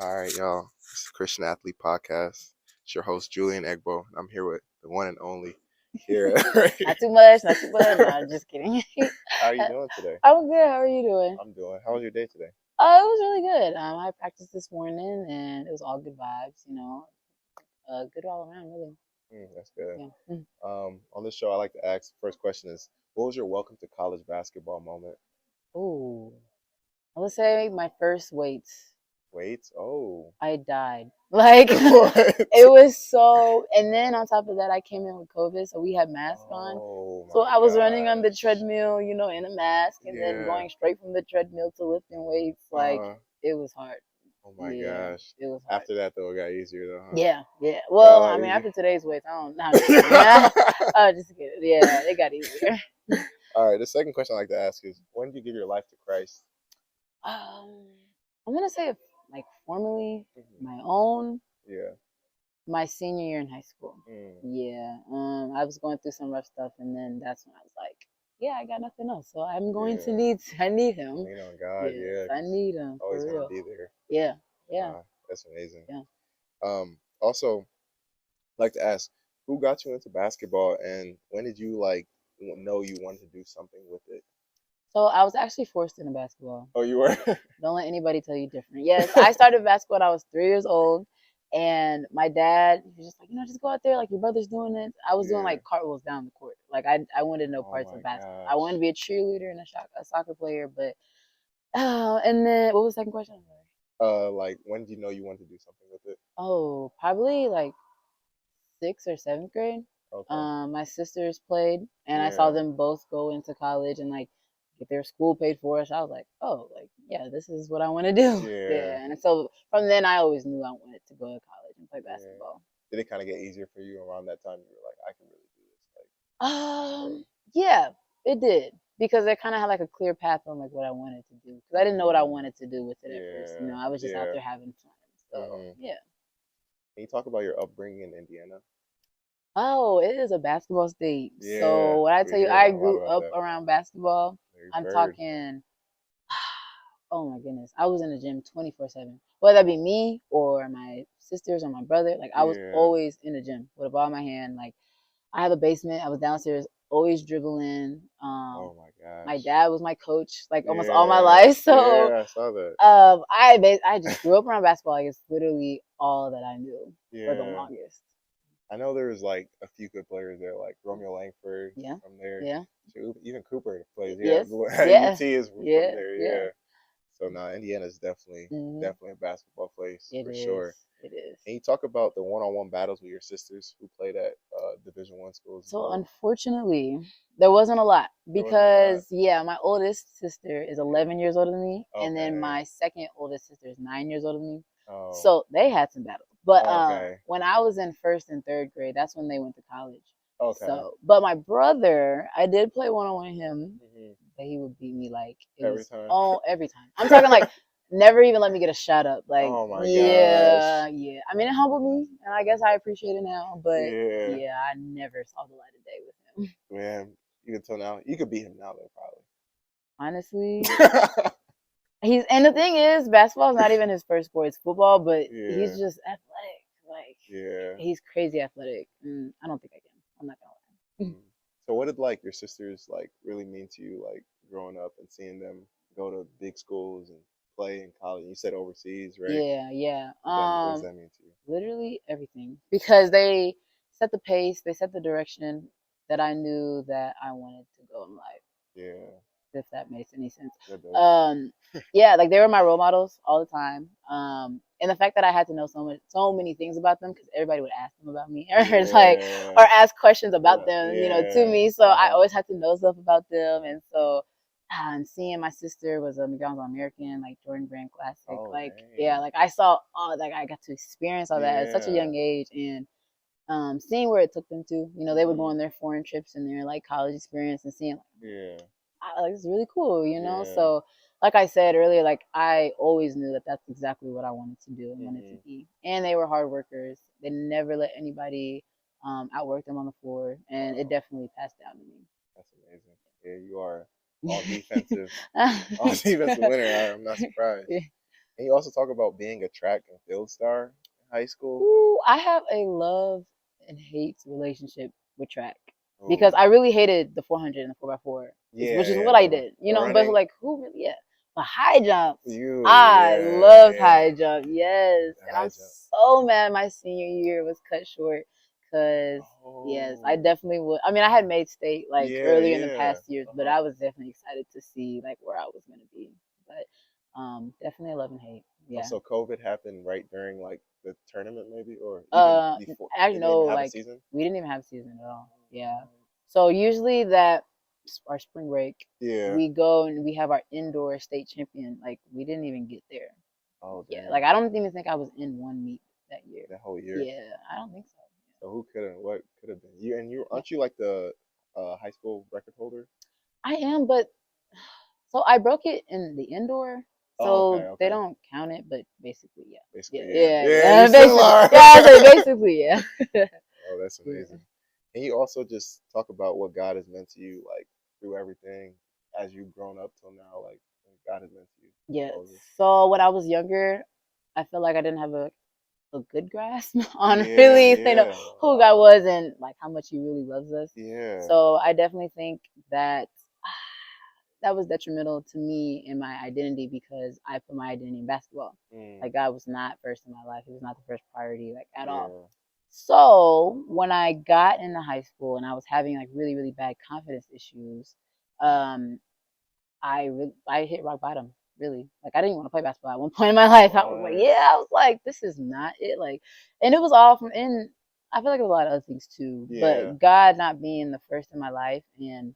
All right, y'all. This is Christian Athlete Podcast. It's your host, Julian Egbo. I'm here with the one and only Khera. Not too much, not too much. No, I'm just kidding. How are you doing today? I'm good. How are you doing? I'm doing. How was your day today? It was really good. I practiced this morning, and it was all good vibes. Good all around, really. That's good. Yeah. On this show, I like to ask. First question is, what was your welcome to college basketball moment? Ooh, I would say my first weights. Weights? Oh. I died. Like What? it was so. And then on top of that, I came in with COVID, so we had masks on. Oh So my I was running on the gosh. treadmill, in a mask, and then Yeah. going straight from the treadmill to lifting weights. Like Uh-huh. it was hard. Oh my Yeah, gosh. it was hard. After that, though, it got easier, though, huh? Yeah. Got a Well, lot I mean, easier. after today's weights, I don't know. Just kidding. Yeah, it got easier. All right. The second question I like to ask is, when did you give your life to Christ? I'm gonna say like formally Mhm. my own. Yeah. My senior year in high school. Mm. Yeah. I was going through some rough stuff, and then that's when I was like, yeah, I got nothing else, so I'm going to Yeah. I need him. Lean on God, Yes, yeah. I 'Cause need him always for gonna real. be there. Yeah. Yeah. That's amazing. Yeah. Also, I'd like to ask, who got you into basketball, and when did you know you wanted to do something with it? So I was actually forced into basketball. Oh, you were? Don't let anybody tell you different. Yes, I started basketball when I was 3 years old, and my dad he was just like, just go out there like your brother's doing it. I was doing Yeah. like cartwheels down the court. Like I wanted no Oh parts my of basketball. I gosh. wanted to be a cheerleader and a soccer player, but and then what was the second question? I'm sorry. When did you know you wanted to do something with it? Oh, probably like 6th or 7th grade. Okay. My sisters played, and I saw Yeah. them both go into college and like get their school paid for. So I was like, oh, like yeah, this is what I want to do. Yeah. Yeah, and so from then I always knew I wanted to go to college and play Yeah. basketball. Did it kind of get easier for you around that time? You were like, I can really do this. Yeah, it did because I kind of had like a clear path on like what I wanted to do because I didn't know what I wanted to do with it at first. Yeah. I was just out Yeah. there having fun. So yeah. Can you talk about your upbringing in Indiana? Oh, it is a basketball state. Yeah, So when I we tell you hear I a lot grew about up that. around basketball, We've I'm heard. talking, oh my goodness, I was in the gym 24/7. Whether that be me or my sisters or my brother, like I was Yeah. always in the gym with a ball in my hand. Like I have a basement. I was downstairs always dribbling. Oh my My gosh. dad was my coach like almost all my life. So Yeah, I saw that. I just grew up around basketball. Like it's literally all that I knew for the Yeah. longest. I know there's like a few good players there, like Romeo Langford Yeah. from there. Yeah. Even Cooper plays. Yeah, Yes. Yeah. UT is from Yeah. there. Yeah. Yeah. So now Indiana's definitely Mhm. definitely a basketball place It for is. sure. It is. Can you talk about the one-on-one battles with your sisters who played at Division I schools as So well? unfortunately, there wasn't a lot There wasn't a lot. because yeah, my oldest sister is 11 years older than me, and then Okay. my second oldest sister is 9 years older than me. Oh. So they had some battles. But Okay. when I was in first and third grade, that's when they went to college. Okay. So, but my brother, I did play one on one with him, Mhm. but he would beat me like it Every was time. all every time. I'm talking like never even let me get a shot up. Like Oh my yeah, gosh. yeah. I mean, it humbled me, and I guess I appreciate it now. But Yeah. yeah, I never saw the light of day with him. Man, you can tell now. You could beat him now though, Honestly, probably. and the thing is, basketball is not even his first sport. It's football, but Yeah. he's just athletic. Like Yeah. he's crazy athletic. And I don't think I can. I'm not gonna lie. So what did like your sisters like really mean to you, like growing up and seeing them go to big schools and play in college? You said overseas, right? Yeah, yeah. What does that mean to you? Literally everything because they set the pace, they set the direction that I knew that I wanted to go in life. Yeah. If that makes any sense. That does. Yeah, like they were my role models all the time. And the fact that I had to know so many things about them because everybody would ask them about me or like or ask questions about them, to me. So I always had to know stuff about them, and so. And seeing my sister was a McDonald's All-American, like Jordan Brand Classic, Oh, like dang. yeah, like I saw all, like I got to experience all that at such a young age, and seeing where it took them to, they would go on their foreign trips and their like college experience and seeing Yeah. like it's really cool, Yeah. So like I said earlier, like I always knew that that's exactly what I wanted to do and wanted to be. And they were hard workers. They never let anybody outwork them on the floor, and it definitely passed down to me. That's amazing. Yeah, you are all defensive winner. I'm not surprised. And you also talk about being a track and field star in high school. Ooh, I have a love and hate relationship with track because Ooh. I really hated the 400 and the 4x4, which is what I did, but running. like who really? Yeah, the high jumps. I loved Yeah. high jump. Yes, The and high I'm jump. so mad my senior year was cut short because yes, I Oh. definitely would. I mean, I had made state like Yeah, earlier in the yeah. past years, but I was definitely excited to see like where I was gonna be. But definitely love and hate. Yeah. Also, COVID happened right during like the tournament, maybe, or even Uh, before. I They didn't know, even have a like season. we didn't even have a season at all. Yeah. So usually that our spring break, Yeah. we go and we have our indoor state champion. Like we didn't even get there. Oh Yeah. dang. Like I don't even think I was in one meet that year. That whole year. Yeah, I don't think so. So who could have? What could have been? You and you Yeah. aren't you like the high school record holder? I am, but so I broke it in the indoor, Oh, okay, so they okay. don't count it. But basically, yeah. Yeah, Basically, yeah. yeah, Yeah, yeah. you still Basically, are. yeah. I say basically, yeah. Oh, that's Yeah. amazing. And you also just talk about what God has meant to you, like through everything as you've grown up till now, like what God has meant to you Yes. slowly. So when I was younger, I feel like I didn't have a good grasp on Yeah, really, yeah, who God was and like how much He really loves us. yeah. So I definitely think that that was detrimental to me and my identity because I put my identity in basketball. Mm, Like God was not first in my life. He was not the first priority, like at all. yeah. So when I got into high school and I was having like really, really bad confidence issues, um, I hit rock bottom. Really, like I didn't even want to play basketball at one point in my life. I was like, What? yeah, I was like, this is not it. Like, and it was all from in. I feel like it was a lot of other things too, Yeah, but God not being the first in my life and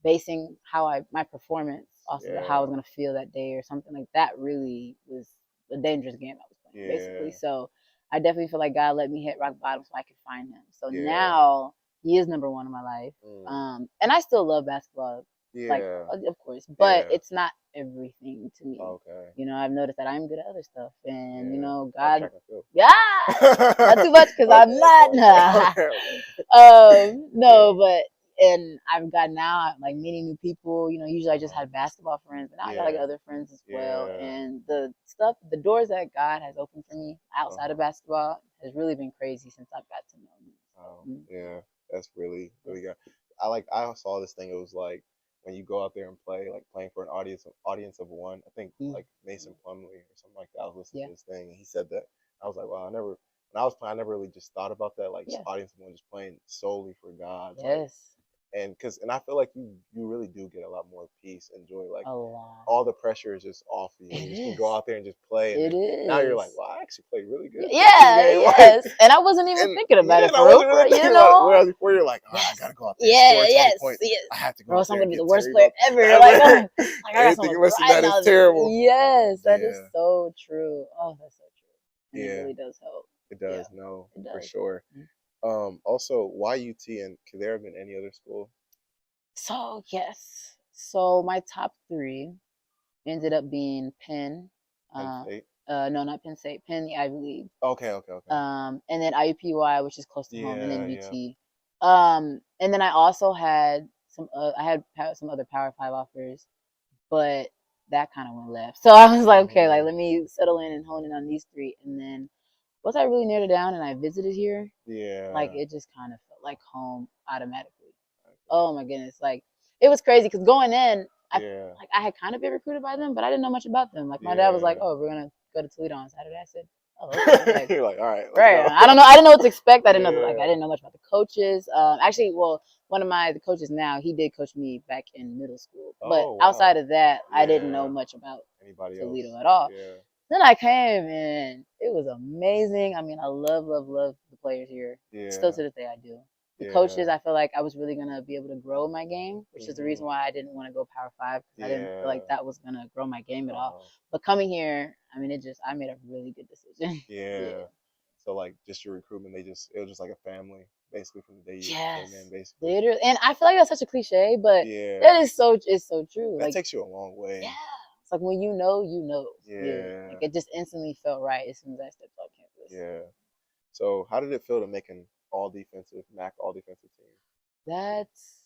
basing how my performance also how I yeah, was gonna feel that day or something like that really was a dangerous game I was playing basically. yeah, So I definitely feel like God let me hit rock bottom so I could find Him. So yeah. now He is number one in my life, Mm, and I still love basketball like yeah, of course, but yeah. it's not everything to me. Okay. I've noticed that I'm good at other stuff, and Yeah. Like God, track and field. yeah, not too much because I'm Okay, not. okay, okay, okay. No, Yeah, but and I've got now like many new people. Usually I just uh-huh. had basketball friends, but now I got like Yeah, other friends as well, yeah, and the doors that God has opened for me outside of uh-huh. basketball has really been crazy since I've got to know Him. Oh, So, yeah. That's really, yeah, really good. I saw this thing. It was like when you go out there and play, like playing for an audience of one. I think mm, like Mason Plumley or something like that. I was listening yeah, to this thing, and he said that. I was like, wow, when I was playing, I never really just thought about that, like just yeah, audience of one, just playing solely for God, like, yes, and I feel like you really do get a lot more peace and joy, like a lot. all the pressure is just off of you. It You just can go is. out there and just play, and It then now you're like, is. well, I actually played really good this Yeah, game, like, yes. And I wasn't even and thinking about yeah, it and I for real, wasn't for really real, thinking about it. Whereas before you're like, oh, I Yes. gotta go out there and Yeah, score 20 yes, points. yes. I have to go Or out else I'm there gonna and be the get worst Terry player about ever. Like, ever. oh, like I got so Anything much less than pride that now. is terrible. Yes, that is Yeah, so true. Oh, that's so true. And it yeah, really does help. it Yeah, does. No, it for does. sure. Mm. Also, why UT, and could there have been any other school? So yes. So my top three ended up being Penn. Penn Uh, State. no, not Penn State. Penn, the Ivy League. Okay, okay, okay. And then IUPUI, which is close to home, and Yeah, then yeah. UT. And then I also had some other Power Five offers, but that kind of went left. So I was like, okay, like Mm, let me settle in and hone in on these three. And then once I really narrowed it down and I visited here, like yeah. it just kind of felt like home automatically. Okay. Oh my goodness, like it was crazy because going in, Yeah, I had kind of been recruited by them, but I didn't know much about them. Like my dad was like, yeah. "Oh, we're gonna go to Toledo on Saturday." I said, "Oh, okay." Like You're like, all right, let's right. go. I don't know. I didn't know what to expect. I didn't know I Yeah. didn't know much about the coaches. Actually, well, one of the coaches now, he did coach me back in middle school. But Oh, outside wow. of that, I didn't know Yeah. much about Anybody Toledo else? at all. Yeah. Then I came and it was amazing. I mean, I love, love, love the players here. Still Yeah. to this day, I do. The Yeah. coaches, I feel like I was really gonna be able to grow my game, which is the reason Mhm. why I didn't want to go Power Five because I didn't feel Yeah. like that was gonna grow my game at all. Uh-huh. But coming here, I mean, I made a really good decision. Yeah. Yeah. So like just your recruitment, it was just like a family basically from the day you came in Yes, basically. literally, and I feel like that's such a cliche, but Yeah. that is so it's so true. That Like, takes you a long yeah, way. it's like when you know, you know. Yeah, like Yeah. it just instantly felt right as soon as I stepped on campus. Yeah. So how did it feel to make an all defensive team? That's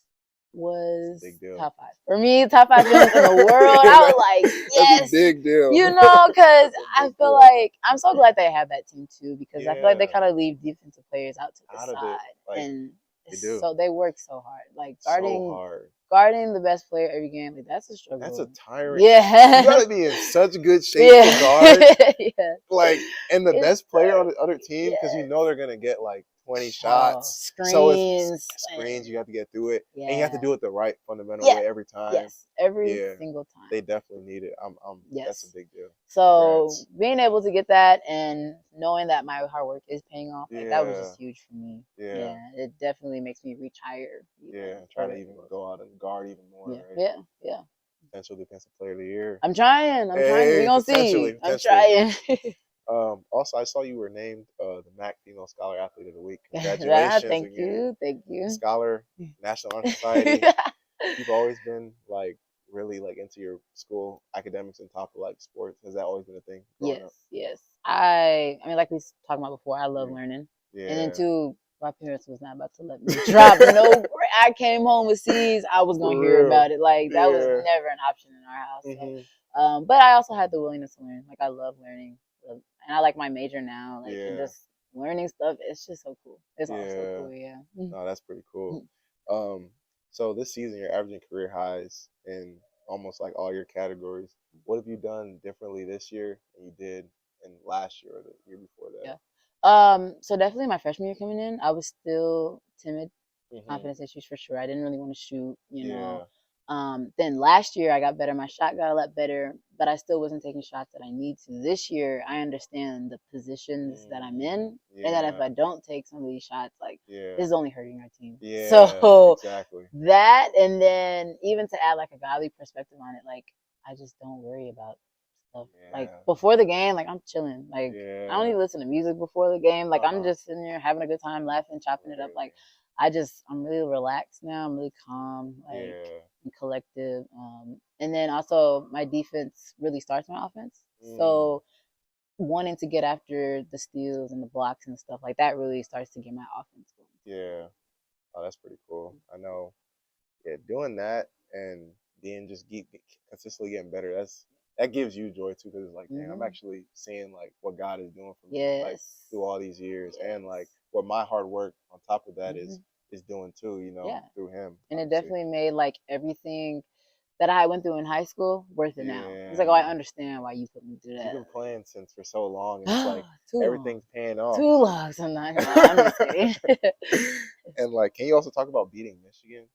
was big deal. top 5 for me. Top 5 feelings in the world. I was like, yes, that's a big deal. You know, because I feel like I'm so glad they have that team too. Because I feel like they kind of leave defensive players out to the side, and so they work so hard, like guarding the best player every game. Like that's a struggle. That's a tyrant. Yeah, you gotta be in such good shape to guard. Yeah. Like, and the best player on the other team, because you know they're gonna get like 20 shots. Screens. So it's screens, you have to get through it. And you have to do it the right fundamental way every time. Yes, every single time. They definitely need it. That's a big deal. So being able to get that and knowing that my hard work is paying off, like that was just huge for me. Yeah, it definitely makes me reach higher. Try to even go out and guard even more. Yeah. Potential defensive player of the year. I'm trying. We're gonna see. I'm trying. Also, I saw you were named the MAC Female Scholar Athlete of the Week. Congratulations! Thank you. Scholar, National Honor Society. You've always been like really like into your school academics and top of like sports. Has that always been a thing? Yes. I mean, like we talked about before, I love learning. And then too, my parents was not about to let me drop no. I came home with C's. I was gonna hear about it. Like that was never an option in our house. So, but I also had the willingness to learn. Like I love learning, and I like my major now. Like and just learning stuff. It's just so cool. It's all so cool. Yeah. No, that's pretty cool. So this season you're averaging career highs in almost like all your categories. What have you done differently this year than you did in last year or the year before that? So definitely my freshman year coming in, I was still timid, confidence issues for sure. I didn't really want to shoot, you know. Then last year I got better. My shot got a lot better, but I still wasn't taking shots that I need to. This year I understand the positions that I'm in, and that if I don't take some of these shots, like this is only hurting our team. So that, and then even to add like a godly perspective on it, like I just don't worry about stuff. Like before the game, like I'm chilling. Like I don't even listen to music before the game. Like I'm just sitting there having a good time, laughing, chopping it up. Like I'm really relaxed now. I'm really calm, like and collective. And then also my defense really starts my offense. So wanting to get after the steals and the blocks and stuff like that really starts to get my offense going. Oh, that's pretty cool. I know. Doing that and then just consistently getting better. That gives you joy too, because it's like, man, I'm actually seeing like what God is doing for me, like through all these years, and like what my hard work on top of that is doing too, you know, through Him. And it definitely made like everything that I went through in high school worth it now. It's like, oh, I understand why you put me through that. You've been playing since for so long, and it's like everything's paying off. Too long sometimes. I'm just kidding. And like, can you also talk about beating Michigan?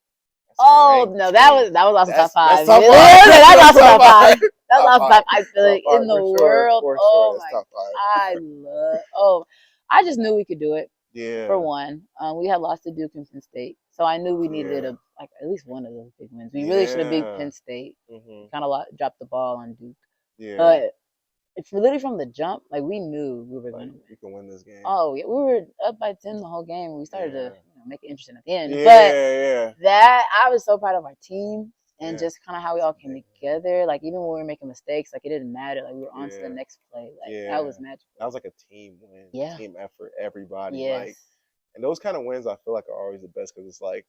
Oh no, that was also top 5. That's top 5. That's also top 5. That's also top 5. I feel like in the world. Oh my God, I just knew we could do it. For one, we had lost to Duke and Penn State, so I knew we needed at least one of those big wins. We really should have beat Penn State. Kind of dropped the ball on Duke. But it's literally from the jump, like we knew we were going to win. We can win this game. Oh yeah, we were up by 10 the whole game. We started to make it interesting at the end. But that I was so proud of our team and just kind of how we all came together. Like even when we were making mistakes, like it didn't matter. Like we were on to the next play. Like that was magical. That was like a team win, team effort, everybody. Like, and those kind of wins I feel like are always the best, because it's like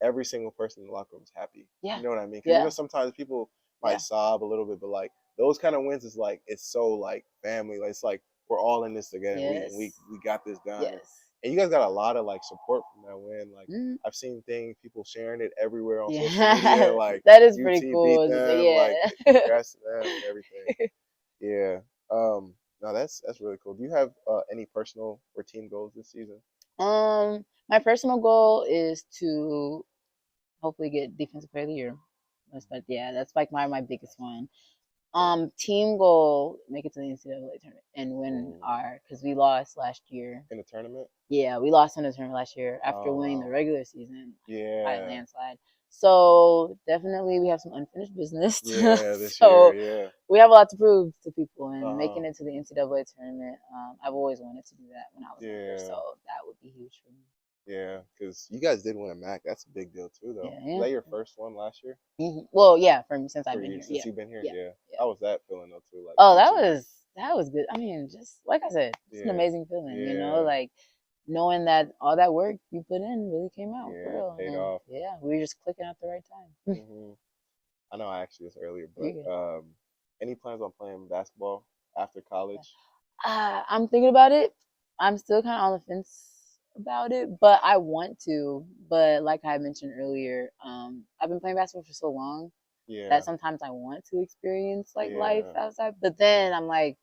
every single person in the locker room is happy. You know what I mean? Because you know sometimes people might sob a little bit, but like those kind of wins is like it's so like family. Like it's like we're all in this together. We got this done. And you guys got a lot of like support from that win. Like I've seen people sharing it everywhere on social media. Like that is pretty cool. Like congrats to them and everything. No, that's really cool. Do you have any personal or team goals this season? My personal goal is to hopefully get Defensive Player of the Year. That's like my biggest one. Team goal, make it to the NCAA tournament and win because we lost last year. In the tournament? Yeah, we lost in the tournament last year after winning the regular season by a landslide. So definitely we have some unfinished business. This year. We have a lot to prove to people, and making it to the NCAA tournament, I've always wanted to do that when I was younger, so that would be huge for me. Yeah, because you guys did win a MAC. That's a big deal too, though. Was that your first one last year? Well, yeah, since I've been here. Since you've been here, How was that feeling though too? Like, that was good. I mean, just like I said, it's an amazing feeling. You know, like knowing that all that work you put in really came out for real. Paid off. Yeah, we were just clicking at the right time. I know I asked you this earlier, but any plans on playing basketball after college? I'm thinking about it. I'm still kind of on the fence about it, but I want to. But like I mentioned earlier, I've been playing basketball for so long that sometimes I want to experience like life outside. But then I'm like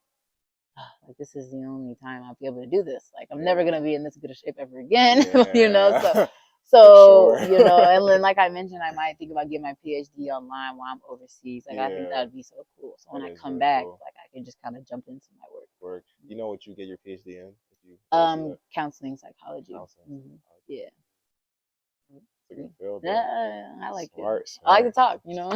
this is the only time I'll be able to do this. Like I'm never gonna be in this good a shape ever again, you know. So sure. you know, and then like I mentioned, I might think about getting my PhD online while I'm overseas. Like I think that would be so cool. So when I come back, like I can just kind of jump into my work. You know what you get your PhD in? If you counseling psychology. Yeah. It's a good field. Yeah, I like smart. it. I like to talk, you know.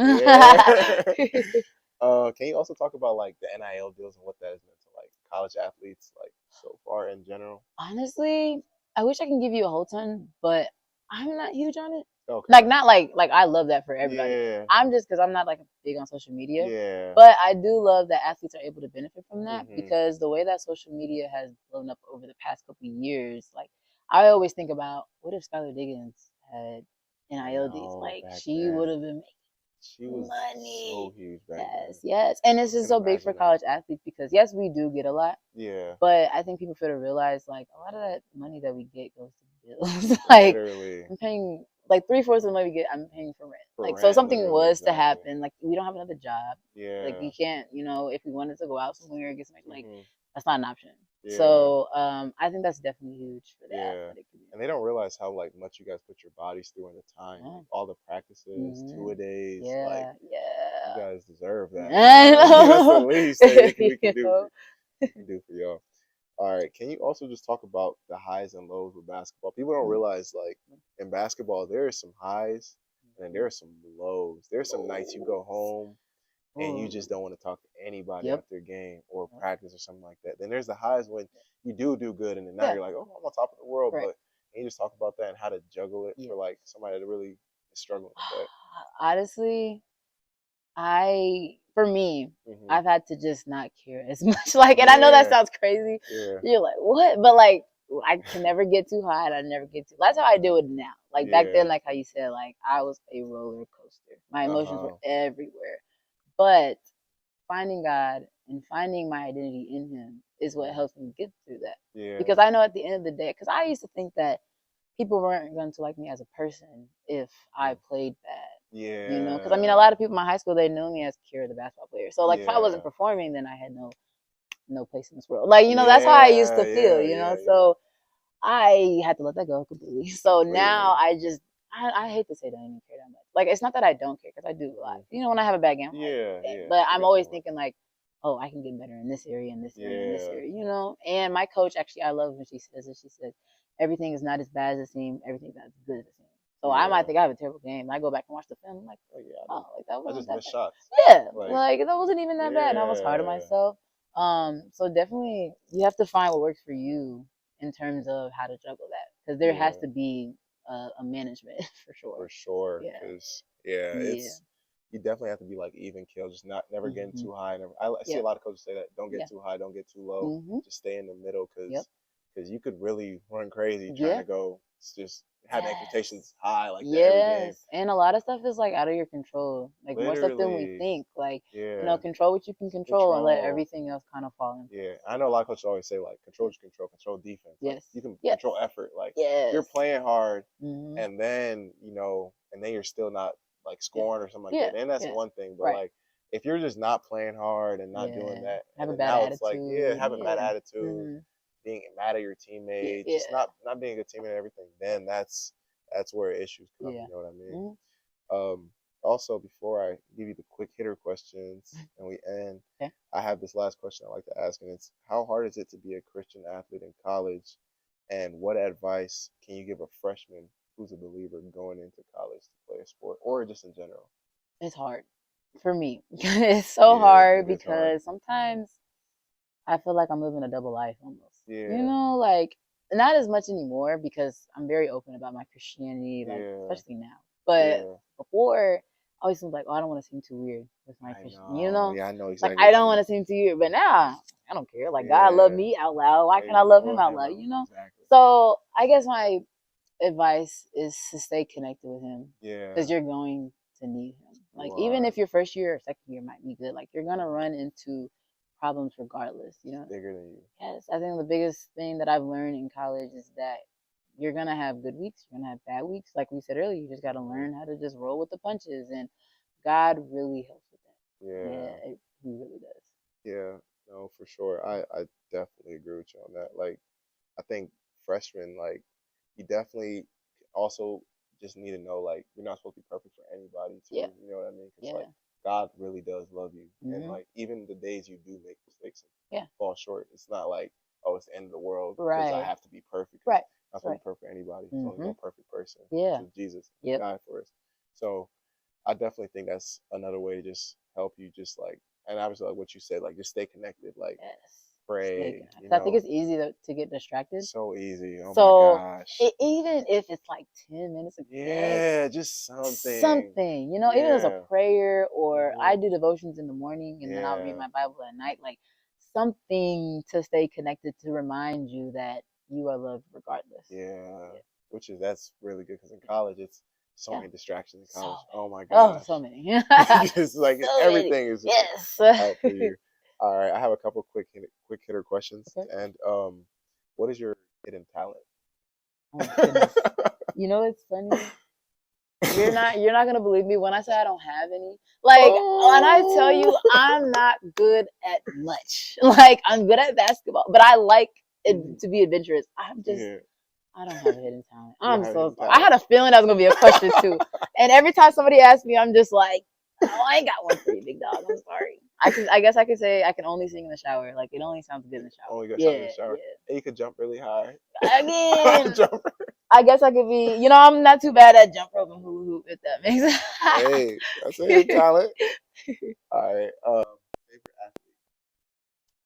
Can you also talk about like the NIL deals and what that has meant to like college athletes like so far in general? Honestly, I wish I can give you a whole ton, but I'm not huge on it. Okay. Like not like I love that for everybody. Yeah. I'm just because I'm not like big on social media. Yeah. But I do love that athletes are able to benefit from that because the way that social media has blown up over the past couple of years, like I always think about what if Skylar Diggins had NIL deals? Like she would have been making money. So huge back then. Yes. And this is so big for college athletes because yes, we do get a lot. Yeah. But I think people fail to realize like a lot of that money that we get goes to bills. Like literally. I'm paying like 3/4 of the money we get, I'm paying for rent. Like so if something was to happen, like we don't have another job. Yeah. Like we can't, you know, if we wanted to go out somewhere and get something like that's not an option. Yeah. So I think that's definitely huge for the athletic community. And they don't realize how like much you guys put your bodies through in the time, like, all the practices, 2-a-days. Like, you guys deserve that. That's the least that we can do for y'all. All right. Can you also just talk about the highs and lows with basketball? People don't realize like in basketball there are some highs and there are some lows. There's some nights you go home and you just don't want to talk to anybody after a game or practice or something like that. Then there's the highs when you do good, and then now you're like, oh, I'm on top of the world. Right. But can you just talk about that and how to juggle it for like somebody that really is struggling with that? Honestly, for me, I've had to just not care as much. Like, and I know that sounds crazy. Yeah. You're like, what? But like, I can never get too high and I never get too. That's how I do it now. Like back then, like how you said, like I was a roller coaster. My emotions were everywhere. But finding God and finding my identity in Him is what helps me get through that. Yeah. Because I know at the end of the day, because I used to think that people weren't going to like me as a person if I played bad. Yeah. You know, because I mean, a lot of people in my high school, they knew me as Khera, the basketball player. So like, if I wasn't performing, then I had no place in this world. Like, you know, that's how I used to feel. You know, so I had to let that go completely. So now I just. I hate to say that I don't care that much. Like, it's not that I don't care, because I do a lot. You know, when I have a bad game, but I'm always thinking, like, oh, I can get better in this area, in this area, in this area, you know? And my coach, actually, I love when she says it. She said, everything is not as bad as it seems. Everything's not as good as it seems. So I might think I have a terrible game. I go back and watch the film. I'm like, oh, like, that wasn't that bad. Shots. Yeah, like, that wasn't even that bad. And I was hard on myself. So definitely, you have to find what works for you in terms of how to juggle that. Because there has to be a management for sure. For sure, because it's you definitely have to be like even kill, just never getting too high. I see a lot of coaches say that don't get too high, don't get too low, just stay in the middle because you could really run crazy trying to go just have expectations high like that every game. And a lot of stuff is like out of your control, like more stuff than we think. Like you know, control what you can control and let everything else kind of fall in. Yeah, I know a lot of coaches always say like control what you control defense. Like, you can control effort. Like you're playing hard, and then and then you're still not like scoring or something like that. And that's one thing, but like if you're just not playing hard and not doing that, have a bad attitude. It's like having a bad attitude. Being mad at your teammates, just not being a good teammate and everything, then that's where issues come. You know what I mean? Also, before I give you the quick hitter questions and we end, I have this last question I like to ask, and it's how hard is it to be a Christian athlete in college, and what advice can you give a freshman who's a believer going into college to play a sport or just in general? It's hard for me. It's so hard because sometimes I feel like I'm living a double life almost. Yeah. You know, like not as much anymore because I'm very open about my Christianity, like especially now. But before, I always was like, oh, I don't want to seem too weird with my Christian. You know? Yeah, I know exactly. Like I don't want to seem too weird, but now I don't care. Like God loved me out loud. Why can't I love Him out loud? You know? Exactly. So I guess my advice is to stay connected with him. Yeah. Because you're going to need him. Like, even if your first year or second year might be good, like, you're going to run into problems regardless, you know? Bigger than you. Yes. I think the biggest thing that I've learned in college is that you're going to have good weeks. You're going to have bad weeks. Like we said earlier, you just got to learn how to just roll with the punches. And God really helps with that. Yeah. He really does. Yeah. No, for sure. I definitely agree with you on that. Like, I think freshmen, like, you definitely also just need to know, like, you're not supposed to be perfect for anybody too. Yeah. You know what I mean? Because like, God really does love you, and like, even the days you do make mistakes and fall short, it's not like, oh, it's the end of the world because I have to be perfect. Right. I'm not supposed to be perfect for anybody. There's only one perfect person. Yeah. Which is Jesus. Yeah. Died for us. So I definitely think that's another way to just help you, just like, and obviously like what you said, like, just stay connected, like. Pray. I think it's easy to get distracted. So easy. Oh my gosh. Even if it's like 10 minutes a day. Just something. Something. You know, even as a prayer, or I do devotions in the morning and then I'll read my Bible at night. Like, something to stay connected, to remind you that you are loved regardless. Yeah. That's really good, because in college it's so many distractions in college. Oh my gosh. Oh, so many. Just like so everything is out for you. All right, I have a couple quick hitter questions. Okay. And what is your hidden talent? Oh my goodness. You know, it's funny. You're not gonna believe me when I say I don't have any. Like, when I tell you I'm not good at much. Like, I'm good at basketball, but I like it to be adventurous. I don't have a hidden talent. I'm so sorry. I had a feeling that was gonna be a question too. And every time somebody asks me, I'm just like, oh, I ain't got one for you, big dog. I'm sorry. I guess I could say I can only sing in the shower. Like, it only sounds good in the shower. Only good in the shower. Yeah. And you could jump really high. Again. I guess I could be, you know, I'm not too bad at jump rope and hula hoop, if that makes sense. Hey, that's a hidden talent. All right. Favorite athlete?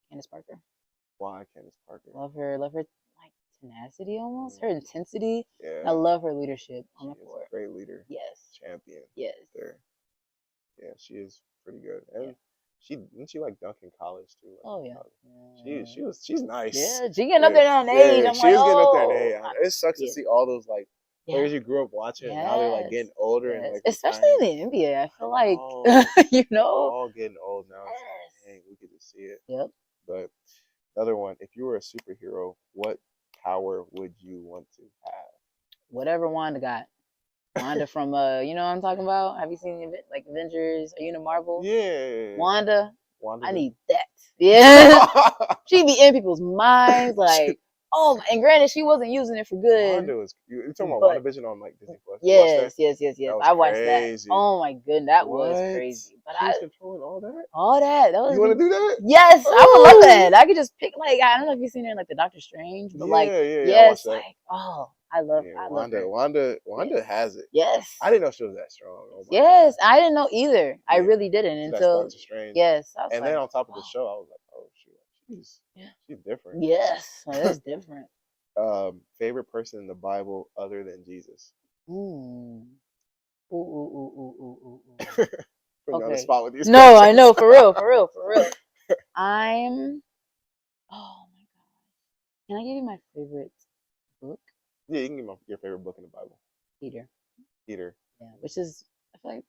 Candace Parker. Why Candace Parker? Love her like tenacity almost, her intensity. Yeah. I love her leadership on the court. Great leader. Yes. Champion. Yes. There. Yeah, she is pretty good. And she like dunk in college too. Like, oh yeah. She's nice. Yeah, she getting up there in age. I'm she's like, getting up there in age. It sucks to see all those like players you grew up watching, and now they're like getting older and like especially in the NBA. I feel like you know, all getting old now. Dang, we get to see it. Yep. But another one, if you were a superhero, what power would you want to have? Whatever Wanda got. Wanda from you know what I'm talking about? Have you seen like Avengers? Are you into Marvel? Yeah. Wanda I need that. Yeah. She be in people's minds, like, oh, and granted, she wasn't using it for good. Wanda was. You talking about WandaVision on like Disney Plus? Yes. I watched that. Oh my goodness, that was crazy. But she was controlling all that. That was. You want to do that? Yes, I would love that. I could just pick, like, I don't know if you've seen her in like the Doctor Strange, but yes, like, I love Wanda. Wanda has it. Yes. I didn't know she was that strong. Oh God. I didn't know either. I really didn't until Doctor Strange. Yes. And then on top of the show, I was like, oh shoot, she's different. Yes, that's different. Favorite person in the Bible other than Jesus? Ooh. Putting on the spot with these. No, I know, for real. I'm. Oh my God. Can I give you my favorite book? Yeah, you can give me your favorite book in the Bible. Peter. Yeah, which is I feel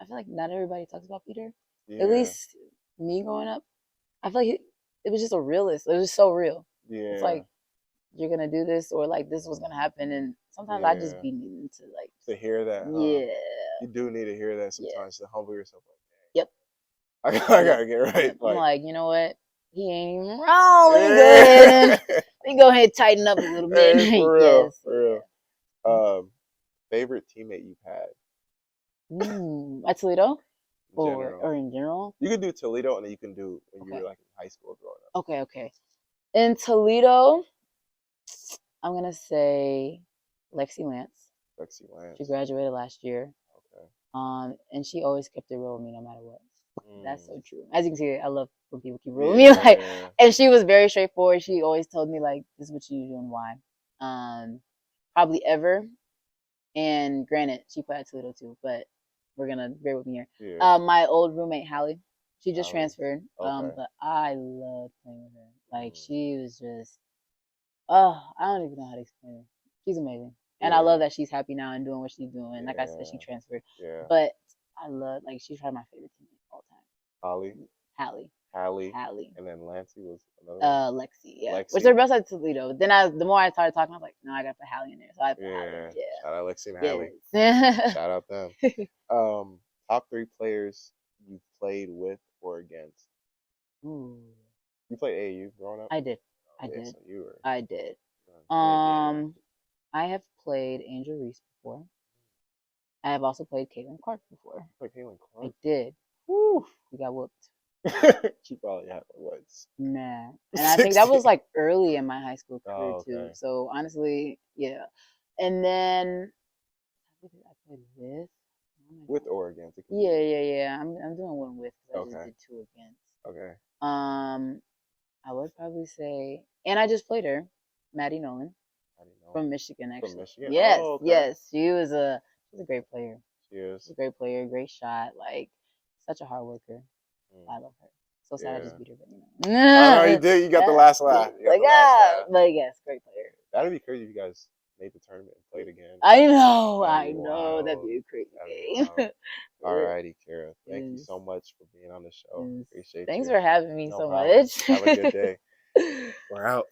like not everybody talks about Peter. Yeah. At least me growing up, I feel like it was just a realist. It was just so real. Yeah. It's like, you're gonna do this, or like this was gonna happen, and sometimes I just be needing to like to hear that. Yeah. You do need to hear that sometimes to humble yourself. Like, yep. I gotta get right. Yep. I'm like, you know what? He ain't even wrong. Let me go ahead and tighten up a little bit. For real, for real. Favorite teammate you've had? At Toledo? Or in general? You can do Toledo, and then you can do when you were like in high school growing up. Okay. In Toledo, I'm gonna say Lexi Lance. She graduated last year. Okay. And she always kept it real with me no matter what. That's so true. As you can see, I love when people keep real with me. Like, and she was very straightforward. She always told me like, this is what you do and why. Probably ever. And granted, she played at Toledo too, but we're gonna bear with me here. Yeah. My old roommate Hallie, she just transferred. But I loved playing with her. Like, she was just Oh, I don't even know how to explain her. She's amazing. And I love that she's happy now and doing what she's doing. Like I said, she transferred. Yeah. But I love, like, she's probably my favorite teammate of all time. Hallie. And then Lancey was another one? Lexi, yeah. Lexi. Which are both at Toledo. Then the more I started talking, I was like, no, I got to put Hallie in there. So I put Hallie. Yeah. Shout out Lexi and Hallie. Shout out them. Top 3 players you played with or against. Ooh. You played AAU growing up? I did. I did. So I did. I have played Angel Reese before. I have also played Caitlin Clark before. You played Caitlin Clark? I did. Woo! We got whooped. She probably had what? Nah. And I think that was like early in my high school career too. So honestly, yeah. And then I played with or against? Yeah. I'm doing one with because I just did 2 against. Okay. I would probably say, and I just played her, Maddie Nolan, from Michigan, actually. From Michigan? Yes, yes. She's a great player. She is. She's a great player, great shot, like such a hard worker. I love her. So sad I just beat her, but you know. I know you did. You got the last laugh. But yes, great player. That'd be crazy if you guys made the tournament and played again. I know. That'd be a crazy game. Alrighty, Khera. Thank you so much for being on the show. Appreciate Thanks for having me so much. Have a good day. We're out.